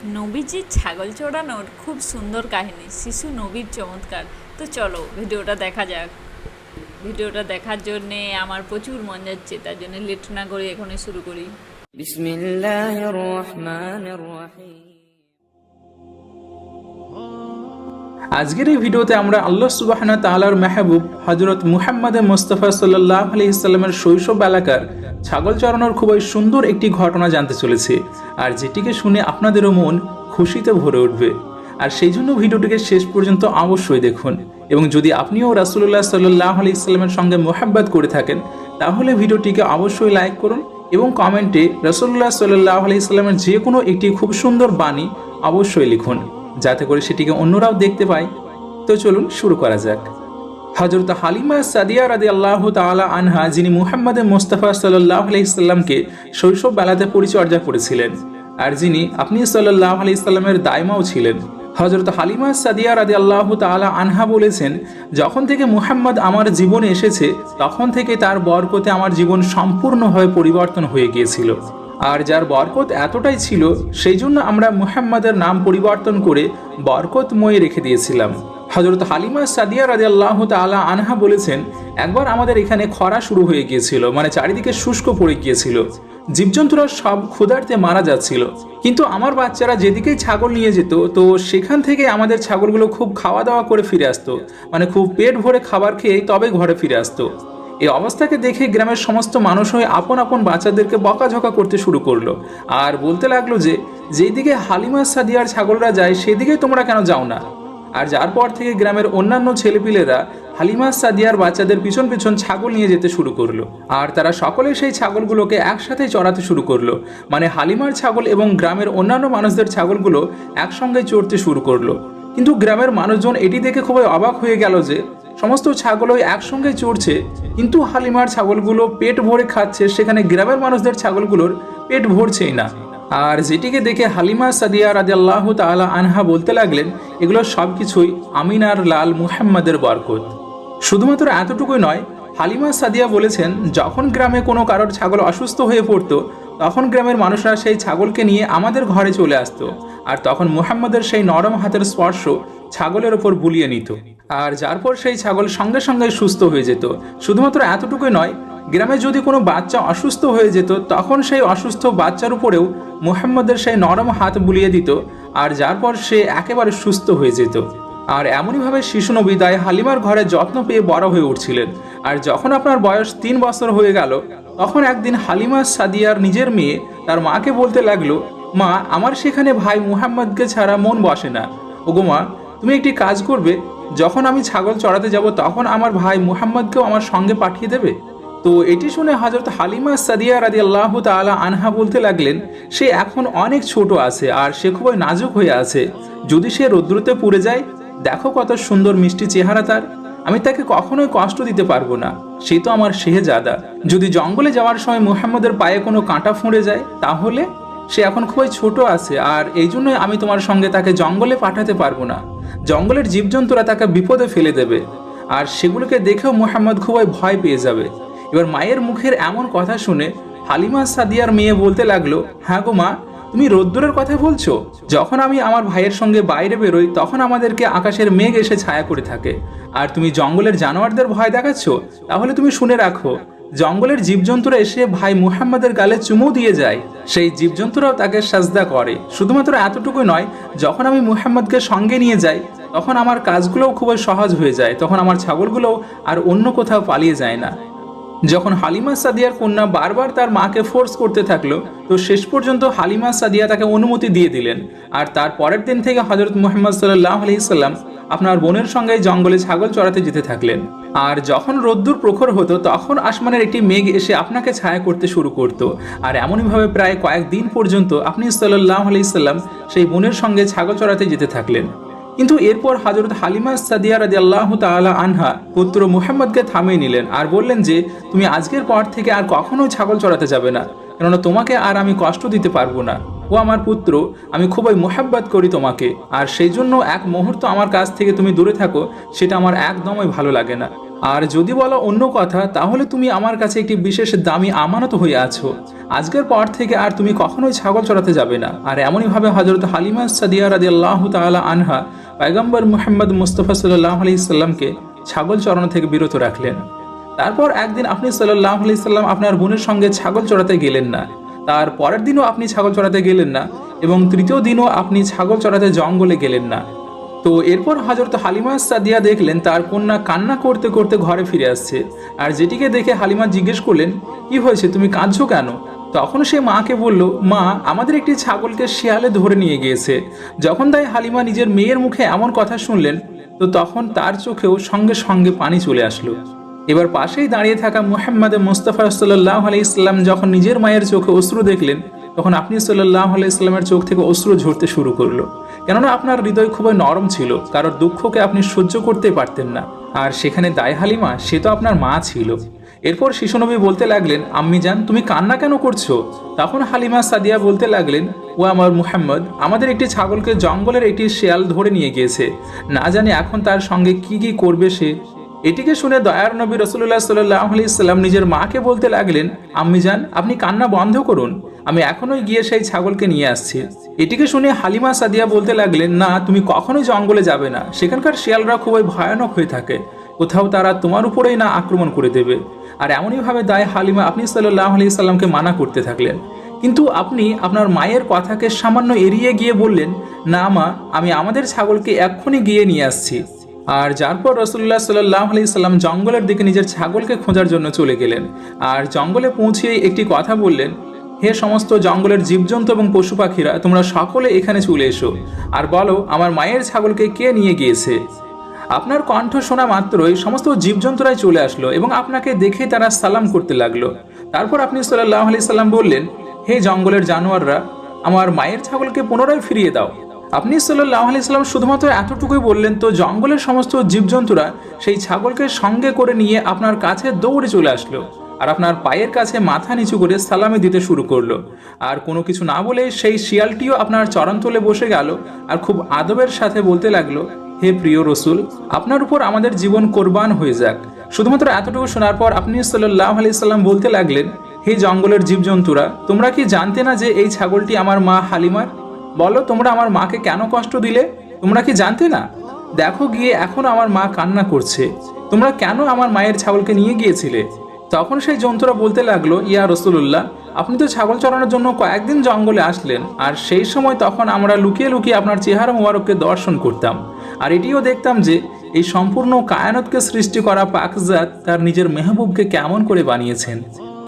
নবীজির ছাগল চড়ানোর খুব সুন্দর কাহিনী, শিশু নবীর চমৎকার। তো চলো ভিডিওটা দেখা যাক। ভিডিওটা দেখার জন্যে আমার প্রচুর মন যাচ্ছে, তার জন্য লেট না করে এখনই শুরু করি। বিসমিল্লাহির রহমানির রহিম। আজকের এই ভিডিওতে আমরা আল্লাহ সুবহানাহু তাআলার মাহবুব হযরত মুহাম্মদ মুস্তাফা সাল্লাল্লাহু আলাইহি সাল্লামের শৈশব এলাকার ছাগল চড়ানোর খুবই সুন্দর একটি ঘটনা জানতে চলেছি, আর যেটিকে শুনে আপনাদেরও মন খুশিতে ভরে উঠবে। আর সেই জন্য ভিডিওটিকে শেষ পর্যন্ত অবশ্যই দেখুন, এবং যদি আপনিও রাসূলুল্লাহ সাল্লাল্লাহু আলাইহি সাল্লামের সঙ্গে মোহাব্বত করে থাকেন তাহলে ভিডিওটিকে অবশ্যই লাইক করুন এবং কমেন্টে রাসূলুল্লাহ সাল্লাল্লাহু আলাইহি সাল্লামের যে কোনো একটি খুব সুন্দর বাণী অবশ্যই লিখুন, যাতে করে সেটিকে অন্যরাও দেখতে পায়। তো চলুন শুরু করা যাক। হযরত হালিমা সাদিয়া রাদিয়াল্লাহু তাআলা আনহা, যিনি মুহাম্মদ মুস্তাফা সাল্লাল্লাহু আলাইহি সাল্লামকে শৈশব বেলাতে পরিচর্যা করেছিলেন, আর যিনি আপনি সাল্লাল্লাহু আলাইহি সাল্লামের দাইমাও ছিলেন। হযরত হালিমা সাদিয়া রাদিয়াল্লাহু তাআলা আনহা বলেছেন, যখন থেকে মুহাম্মদ আমার জীবনে এসেছে তখন থেকে তার বরকতে আমার জীবন সম্পূর্ণভাবে পরিবর্তন হয়ে গিয়েছিল। আর যার বরকত এতটাই ছিল, সেই জন্য আমরা মুহাম্মাদের নাম পরিবর্তন করে বরকতময় রেখে দিয়েছিলাম। হযরত হালিমা সাদিয়া রাদিয়াল্লাহু তাআলা আনহা বলেছেন, একবার আমাদের এখানে খরা শুরু হয়ে গিয়েছিল, মানে চারিদিকে শুষ্ক পড়ে গিয়েছিল, জীবজন্তুরা সব ক্ষুধার্তে মারা যাচ্ছিল। কিন্তু আমার বাচ্চারা যেদিকেই ছাগল নিয়ে যেত, তো সেখান থেকে আমাদের ছাগলগুলো খুব খাওয়া দাওয়া করে ফিরে আসতো, মানে খুব পেট ভরে খাবার খেয়ে তবে ঘরে ফিরে আসতো। এই অবস্থাকে দেখে গ্রামের সমস্ত মানুষ হয়ে আপন আপন বাচ্চাদেরকে বকাঝকা করতে শুরু করলো, আর বলতে লাগলো যে যেদিকে হালিমা সাদিয়ার ছাগলরা যায় সেদিকে তোমরা কেন যাও না। আর যার পর থেকে গ্রামের অন্যান্য ছেলেপিলেরা হালিমা সাদিয়ার বাচ্চাদের পিছন পিছন ছাগল নিয়ে যেতে শুরু করলো, আর তারা সকলে সেই ছাগলগুলোকে একসাথে চড়াতে শুরু করলো, মানে হালিমার ছাগল এবং গ্রামের অন্যান্য মানুষদের ছাগলগুলো একসঙ্গে চড়তে শুরু করলো। কিন্তু গ্রামের মানুষজন এটি দেখে খুবই অবাক হয়ে গেল যে সমস্ত ছাগলই একসঙ্গে চড়ছে, কিন্তু হালিমার ছাগলগুলো পেট ভরে খাচ্ছে, সেখানে গ্রামের মানুষদের ছাগলগুলোর পেট ভরছেই না। আর যেটিকে দেখে হালিমা সাদিয়া রাদিয়াল্লাহু তাআলা আনহা বলতে লাগলেন, এগুলো সব কিছুই আমিনার লাল মুহাম্মাদের বরকত। শুধুমাত্র এতটুকুই নয়, হালিমা সাদিয়া বলেছেন, যখন গ্রামে কোনো কারোর ছাগল অসুস্থ হয়ে পড়তো তখন গ্রামের মানুষরা সেই ছাগলকে নিয়ে আমাদের ঘরে চলে আসতো, আর তখন মুহাম্মাদের সেই নরম হাতের স্পর্শ ছাগলের ওপর বুলিয়ে নিত, আর যার পর সেই ছাগল সঙ্গে সঙ্গে সুস্থ হয়ে যেত। শুধুমাত্র এতটুকুই নয়, গ্রামে যদি কোনো বাচ্চা অসুস্থ হয়ে যেত তখন সেই অসুস্থ বাচ্চার উপরেও মুহাম্মাদের সেই নরম হাত বুলিয়ে দিত, আর যার পর সে একেবারে সুস্থ হয়ে যেত। আর এমনইভাবে শিশু নবী হালিমার ঘরে যত্ন পেয়ে বড় হয়ে উঠছিলেন। আর যখন আপনার বয়স 3 বছর হয়ে গেল, তখন একদিন হালিমা সাদিয়ার নিজের মেয়ে তার মাকে বলতে লাগলো, মা, আমার সেখানে ভাই মুহাম্মদকে ছাড়া মন বসে না। ওগো মা, তুমি একটি কাজ করবে, যখন আমি ছাগল চড়াতে যাব তখন আমার ভাই মুহাম্মদকেও আমার সঙ্গে পাঠিয়ে দেবে। তো এটি শুনে হযরত হালিমা সাদিয়া রাদিয়াল্লাহু তাআলা আনহা বলতে লাগলেন, সে এখন অনেক ছোট আছে আর সে খুবই নাজুক হয়ে আছে, যদি সে রৌদ্রতে পুড়ে যায়, দেখো কত সুন্দর মিষ্টি চেহারা তার, আমি তাকে কখনোই কষ্ট দিতে পারবো না, সে তো আমার শেহজাদা। যদি জঙ্গলে যাওয়ার সময় মুহাম্মদের পায়ে কোনো কাঁটা ফুঁড়ে যায় তাহলে? সে এখন খুবই ছোট আছে, আর এই জন্যই আমি তোমার সঙ্গে তাকে জঙ্গলে পাঠাতে পারবো না। জঙ্গলের জীবজন্তুরা তাকে বিপদে ফেলে দেবে, আর সেগুলোকে দেখেও মুহাম্মদ খুবই ভয় পেয়ে যাবে। এবার মায়ের মুখের এমন কথা শুনে হালিমা সাদিয়ার মেয়ে বলতে লাগলো, হ্যাঁ গো মা, তুমি রোদ্দুরের কথা বলছো? যখন আমি আমার ভাইয়ের সঙ্গে বাইরে বেরোই তখন আমাদেরকে আকাশের মেঘ এসে ছায়া করে থাকে, আর তুমি জঙ্গলের জানোয়ারদের ভয় দেখাচ্ছ? তাহলে তুমি শুনে রাখো, জঙ্গলের জীবজন্তুরা এসে ভাই মুহাম্মাদের গালে চুমু দিয়ে যায়, সেই জীবজন্তুরাও তাকে সাজদা করে। শুধুমাত্র এতটুকু নয়, যখন আমি মুহাম্মদকে সঙ্গে নিয়ে যাই তখন আমার কাজগুলোও খুবই সহজ হয়ে যায়, তখন আমার ছাগলগুলোও আর অন্য কোথাও পালিয়ে যায় না। যখন হালিমা সাদিয়ার কন্যা বারবার তার মাকে ফোর্স করতে থাকলো, তো শেষ পর্যন্ত হালিমা সাদিয়া তাকে অনুমতি দিয়ে দিলেন, আর তার পরের দিন থেকে হযরত মুহাম্মদ সাল্লাল্লাহু আলাইহি সাল্লাম আপনার বোনের সঙ্গে জঙ্গলে ছাগল চড়াতে যেতে থাকলেন। আর যখন রোদ্দুর প্রখর হতো তখন আসমানের একটি মেঘ এসে আপনাকে ছায়া করতে শুরু করত, আর এমনইভাবে প্রায় কয়েকদিন পর্যন্ত আপনি সাল্লাল্লাহু আলাইহি সাল্লাম সেই বোনের সঙ্গে ছাগল চড়াতে যেতে থাকলেন। কিন্তু এরপর হযরত হালিমা সাদিয়া রাদিয়াল্লাহু তাআলা আনহা পুত্র মুহাম্মদকে থামিয়ে নিলেন, আর বললেন যে তুমি আজকের পর থেকে আর কখনোই ছাগল চড়াতে যাবে না, কেননা তোমাকে আর আমি কষ্ট দিতে পারবো না। ও আমার পুত্র, আমি খুবই মোহাব্বত করি তোমাকে, আর সেই জন্য এক মুহূর্ত আমার কাছ থেকে তুমি দূরে থাকো সেটা আমার একদমই ভালো লাগে না। আর যদি বলো অন্য কথা, তাহলে তুমি আমার কাছে একটি বিশেষ দামি আমানত হয়ে আছো। আজকের পর থেকে আর তুমি কখনোই ছাগল চড়াতে যাবে না। আর এমনইভাবে হযরত হালিমা সাদিয়া রাদিয়াল্লাহু তাআলা আনহা পয়গম্বর মুহাম্মদ মুস্তাফা সাল্লাল্লাহু আলাইহি সাল্লামকে ছাগল চড়ানো থেকে বিরত রাখলেন। তারপর একদিন আপনি সাল্লাল্লাহু আলাইহি সাল্লাম আপনার বোনের সঙ্গে ছাগল চড়াতে গেলেন না, তার পরের দিনও আপনি ছাগল চড়াতে গেলেন না, এবং তৃতীয় দিনও আপনি ছাগল চড়াতে জঙ্গলে গেলেন না। তো এরপর হযরত হালিমা সাদিয়া দেখলেন তার কন্যা কান্না করতে করতে ঘরে ফিরে আসছে। আর যেটিকে দেখে হালিমা জিজ্ঞেস করলেন, কি হয়েছে, তুমি কাঁদছো কেন? তখন সে মাকে বলল, মা, আমাদের একটি ছাগলকে শিয়ালে ধরে নিয়ে গিয়েছে। যখন তাই হালিমা নিজের মেয়ের মুখে এমন কথা শুনলেন, তো তখন তার চোখেও সঙ্গে সঙ্গে পানি চলে আসলো। এবার পাশেই দাঁড়িয়ে থাকা মুহাম্মদ মুস্তাফা সাল্লাল্লাহু আলাইহি সাল্লাম যখন নিজের মায়ের চোখে অশ্রু দেখলেন, তখন আপনি সাল্লাল্লাহু আলাইহি সাল্লামের চোখ থেকে অশ্রু ঝরতে শুরু করলো। কেননা আপনার হৃদয় খুবই নরম ছিল, কারোর দুঃখকে আপনি সহ্য করতে পারতেন না। আর সেখানে দায় হালিমা, সে তো আপনার মা ছিল। এরপর শিশুনবী বলতে লাগলেন, আম্মি জান, তুমি কান্না কেন করছো? তখন হালিমা সাদিয়া বলতে লাগলেন, ও আমার মুহাম্মদ, আমাদের একটি ছাগলকে জঙ্গলের একটি শেয়াল ধরে নিয়ে গিয়েছে, না জানি এখন তার সঙ্গে কি কি করবে সে। এটিকে শুনে দয়ার নবী রাসূলুল্লাহ সাল্লাল্লাহু আলাইহি সাল্লাম নিজের মাকে বলতে লাগলেন, আম্মি জান, আপনি কান্না বন্ধ করুন, আমি এখনই গিয়ে সেই ছাগলকে নিয়ে আসছি। এটিকে শুনে হালিমা সাদিয়া বলতে লাগলেন, না, তুমি কখনোই জঙ্গলে যাবে না, সেখানকার শিয়ালরা খুবই ভয়ানক হয়ে থাকে, কোথাও তারা তোমার উপরেই না আক্রমণ করে দেবে। আর এমনইভাবে দায় হালিমা আপনি সাল্লাল্লাহু আলাইহি সাল্লামকে মানা করতে থাকলেন। কিন্তু আপনি আপনার মায়ের কথাকে সামান্য এড়িয়ে গিয়ে বললেন, না মা, আমি আমাদের ছাগলকে এক্ষুনি গিয়ে নিয়ে আসছি। আর যার পর রাসূলুল্লাহ সাল্লাল্লাহু আলাইহি সাল্লাম জঙ্গলের দিকে নিজের ছাগলকে খোঁজার জন্য চলে গেলেন। আর জঙ্গলে পৌঁছেই একটি কথা বললেন, হে সমস্ত জঙ্গলের জীবজন্তু এবং পশু পাখিরা, তোমরা সকলে এখানে চলে এসো আর বলো আমার মায়ের ছাগলকে কে নিয়ে গিয়েছে। আপনার কণ্ঠ শোনা মাত্রই সমস্ত জীবজন্তুরাই চলে আসলো এবং আপনাকে দেখে তারা সালাম করতে লাগলো। তারপর আপনি সাল্লাল্লাহু আলাইহি সাল্লাম বললেন, হে জঙ্গলের জানোয়াররা, আমার মায়ের ছাগলকে পুনরায় ফিরিয়ে দাও। আপনি সাল্লাল্লাহু আলাইহি সাল্লাম শুধুমাত্র এতটুকুই বললেন, তো জঙ্গলের সমস্ত জীবজন্তুরা সেই ছাগলকে সঙ্গে করে নিয়ে আপনার কাছে দৌড়ে চলে আসলো আর আপনার পায়ের কাছে মাথা নিচু করে সালামি দিতে শুরু করলো। আর কোনো কিছু না বলে সেই শিয়ালটিও আপনার চরণতলে বসে গেল আর খুব আদবের সাথে বলতে লাগলো, হে প্রিয় রসুল, আপনার উপর আমাদের জীবন কোরবান হয়ে যাক। শুধুমাত্র এতটুকু শোনার পর আপনি সাল্লাল্লাহু আলাইহি সাল্লাম বলতে লাগলেন, হে জঙ্গলের জীবজন্তুরা, তোমরা কি জানতে না যে এই ছাগলটি আমার মা হালিমার? বলো, তোমরা আমার মাকে কেন কষ্ট দিলে? তোমরা কি জানতে না? দেখো গিয়ে, এখন আমার মা কান্না করছে। তোমরা কেন আমার মায়ের ছাগলকে নিয়ে গিয়েছিলে? তখন সেই জন্তুরা বলতে লাগলো, ইয়া রাসূলুল্লাহ, আপনি তো ছাগল চড়ানোর জন্য কয়েকদিন জঙ্গলে আসলেন, আর সেই সময় তখন আমরা লুকিয়ে লুকিয়ে আপনার চেহারা মুবারককে দর্শন করতাম, আর এটিও দেখতাম যে এই সম্পূর্ণ কায়নাতকে সৃষ্টি করা পাকজাত তার নিজের মেহবুবকে কেমন করে বানিয়েছেন।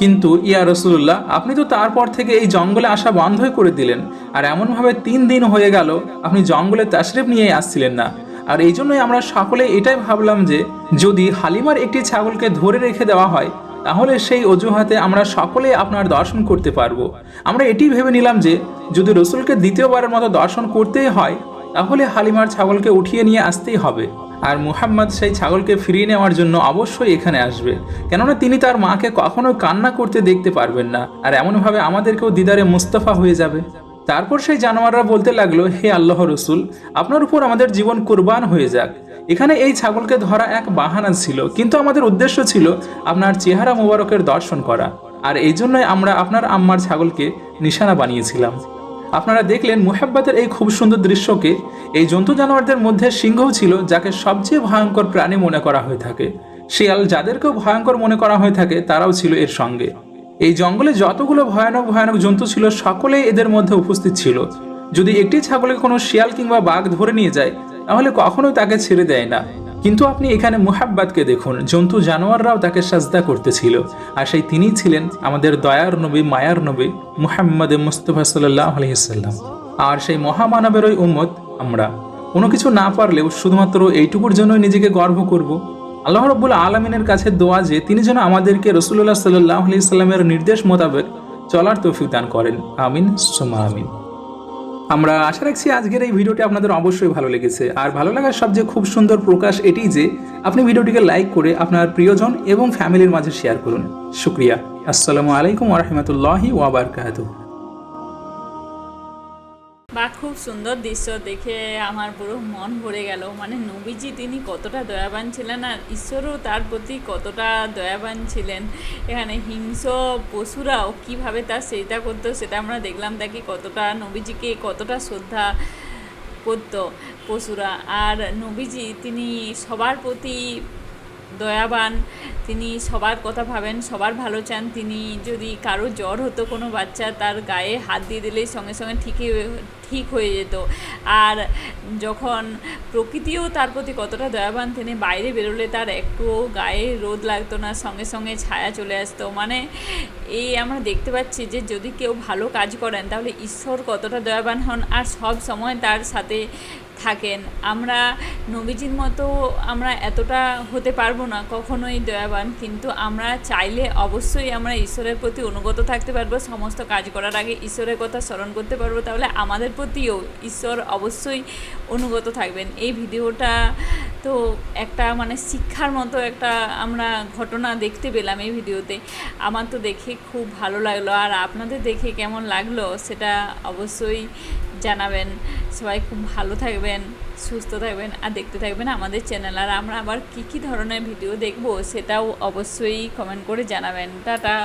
কিন্তু ইয়া রাসূলুল্লাহ, আপনি তো তারপর থেকে এই জঙ্গলে আসা বন্ধই করে দিলেন, আর এমনভাবে 3 দিন হয়ে গেল আপনি জঙ্গলে তাশরিফ নিয়ে আসছিলেন না। আর এই জন্যই আমরা সকলে এটাই ভাবলাম যে যদি হালিমার একটি ছাগলকে ধরে রেখে দেওয়া হয়, তাহলে সেই অজুহাতে আমরা সকলে আপনার দর্শন করতে পারবো। আমরা এটি ভেবে নিলাম যে যদি রসুলকে দ্বিতীয়বারের মতো দর্শন করতেই হয়, তাহলে হালিমার ছাগলকে উঠিয়ে নিয়ে আসতেই হবে, আর মুহাম্মদ সেই ছাগলকে ফিরিয়ে নেওয়ার জন্য অবশ্যই এখানে আসবে, কেননা তিনি তার মাকে কখনোই কান্না করতে দেখতে পারবেন না, আর এমনভাবে আমাদেরকেও দিদারে মুস্তাফা হয়ে যাবে। তারপর সেই জানোয়াররা বলতে লাগলো, হে আল্লাহ রসুল, আপনার উপর আমাদের জীবন কুরবান হয়ে যাক। এখানে এই ছাগলকে ধরা এক বাহানা ছিল, কিন্তু আমাদের উদ্দেশ্য ছিল আপনার চেহারা মুবারকের দর্শন করা, আর এই জন্যই আমরা আপনার আম্মার ছাগলকে নিশানা বানিয়েছিলাম। আপনারা দেখলেন মুহাব্বতের এই খুব সুন্দর দৃশ্যকে। এই জন্তু জানোয়ারদের মধ্যে সিংহও ছিল, যাকে সবচেয়ে ভয়ঙ্কর প্রাণী মনে করা হয়ে থাকে। শিয়াল যাদেরকেও ভয়ঙ্কর মনে করা হয়ে থাকে, তারাও ছিল এর সঙ্গে। এই জঙ্গলে যতগুলো ভয়ানক ভয়ানক জন্তু ছিল, সকলেই এদের মধ্যে উপস্থিত ছিল। যদি একটি ছাগলকে কোনো শিয়াল কিংবা বাঘ ধরে নিয়ে যায়, তাহলে কখনোই তাকে ছেড়ে দেয় না। কিন্তু আপনি এখানে মুহাব্বতকে দেখুন, জন্তু জানোয়াররাও তাকে সাজদা করতেছিল, আর সেই তিনিই ছিলেন আমাদের দয়ার নবী, মায়ার নবী মুহাম্মদ মুস্তাফা সাল্লাল্লাহু আলাইহি সাল্লাম। আর সেই মহামানবের ওই উম্মত আমরা কোনো কিছু না পারলেও শুধুমাত্র এইটুকুর জন্যই নিজেকে গর্ব করব। আল্লাহ রাব্বুল আলামিনের কাছে দোয়া যে তিনি যেন আমাদেরকে রাসূলুল্লাহ সাল্লাল্লাহু আলাইহি সাল্লামের নির্দেশ মোতাবেক চলার তৌফিক দান করেন। আমিন সুম্মা আমিন। আমরা আশা রাখছি আজকের এই ভিডিওটি আপনাদের অবশ্যই ভালো লেগেছে। আর ভালো লাগার সবচেয়ে খুব সুন্দর প্রকাশ এটি যে আপনি ভিডিওটিকে লাইক করে আপনার প্রিয়জন এবং ফ্যামিলির মাঝে শেয়ার করুন। শুকরিয়া। আসসালামু আলাইকুম ওয়া রাহমাতুল্লাহি ওয়া বারাকাতুহু। বা খুব সুন্দর দৃশ্য দেখে আমার পুরো মন ভরে গেল। মানে নবীজি তিনি কতটা দয়াবান ছিলেন আর ঈশ্বরও তার প্রতি কতটা দয়াবান ছিলেন। এখানে হিংস্র পশুরাও কিভাবে তার সেটা করতো সেটা আমরা দেখলাম, তাকে কতটা নবীজিকে কতটা শ্রদ্ধা করতো পশুরা। আর নবীজি তিনি সবার প্রতি দয়াবান, তিনি সবার কথা ভাবেন, সবার ভালো চান। তিনি যদি কারো জ্বর হতো কোনো বাচ্চা, তার গায়ে হাত দিয়ে দিলেই সঙ্গে সঙ্গে ঠিক হয়ে যেত। আর যখন প্রকৃতিও তার প্রতি কতটা দয়াবান, তিনি বাইরে বেরোলে তার একটুও গায়ে রোদ লাগতো না, সঙ্গে সঙ্গে ছায়া চলে আসতো। মানে এই আমরা দেখতে পাচ্ছি যে যদি কেউ ভালো কাজ করেন তাহলে ঈশ্বর কতটা দয়াবান হন আর সব সময় তার সাথে থাকেন। আমরা নবীজির মতো আমরা এতটা হতে পারবো না কখনোই দয়াবান, কিন্তু আমরা চাইলে অবশ্যই আমরা ঈশ্বরের প্রতি অনুগত থাকতে পারবো। সমস্ত কাজ করার আগে ঈশ্বরের কথা স্মরণ করতে পারবো, তাহলে আমাদের প্রতিও ঈশ্বর অবশ্যই অনুগত থাকবেন। এই ভিডিওটা তো একটা মানে শিক্ষার মতো একটা আমরা ঘটনা দেখতে পেলাম এই ভিডিওতে। আমার তো দেখে খুব ভালো লাগলো, আর আপনাদের দেখে কেমন লাগলো সেটা অবশ্যই জানাবেন। সবাই খুব ভালো থাকবেন, সুস্থ থাকবেন আর দেখতে থাকবেন আমাদের চ্যানেল। আর আমরা আবার কী কী ধরনের ভিডিও দেখব সেটাও অবশ্যই কমেন্ট করে জানাবেন। টাটা।